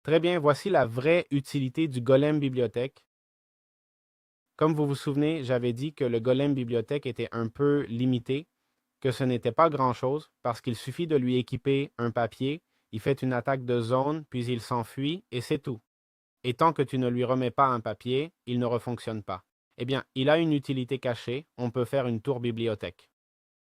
Très bien, voici la vraie utilité du golem bibliothèque. Comme vous vous souvenez, j'avais dit que le golem bibliothèque était un peu limité, que ce n'était pas grand-chose, parce qu'il suffit de lui équiper un papier, il fait une attaque de zone, puis il s'enfuit, et c'est tout. Et tant que tu ne lui remets pas un papier, il ne refonctionne pas. Eh bien, il a une utilité cachée, on peut faire une tour bibliothèque.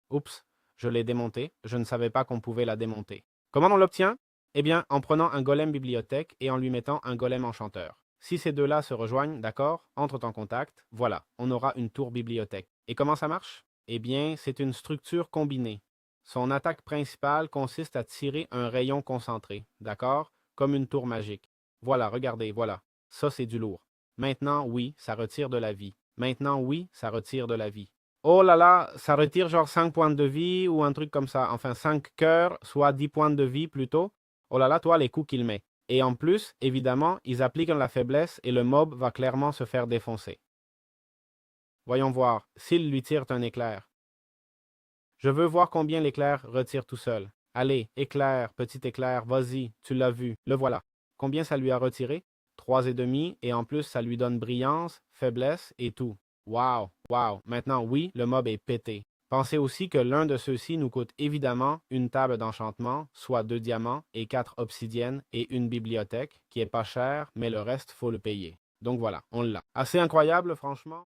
Oups, je l'ai démontée, je ne savais pas qu'on pouvait la démonter. Comment on l'obtient? Eh bien, en prenant un golem bibliothèque et en lui mettant un golem enchanteur. Si ces deux-là se rejoignent, d'accord, entrent en contact, voilà, on aura une tour bibliothèque. Et comment ça marche? Eh bien, c'est une structure combinée. Son attaque principale consiste à tirer un rayon concentré, d'accord, comme une tour magique. Voilà, regardez, voilà. Ça, c'est du lourd. Maintenant, oui, ça retire de la vie. Maintenant, oui, ça retire de la vie. Oh là là, ça retire genre 5 points de vie ou un truc comme ça. Enfin, 5 cœurs, soit 10 points de vie plutôt. Oh là là, toi, les coups qu'il met. Et en plus, évidemment, ils appliquent la faiblesse et le mob va clairement se faire défoncer. Voyons voir, s'il lui tire un éclair. Je veux voir combien l'éclair retire tout seul. Allez, éclair, petit éclair, vas-y, tu l'as vu, le voilà. Combien ça lui a retiré? 3,5, et en plus, ça lui donne brillance, faiblesse et tout. Wow, wow. Maintenant, oui, le mob est pété. Pensez aussi que l'un de ceux-ci nous coûte évidemment une table d'enchantement, soit 2 diamants et 4 obsidiennes et une bibliothèque, qui est pas chère, mais le reste, faut le payer. Donc voilà, on l'a. Assez incroyable, franchement.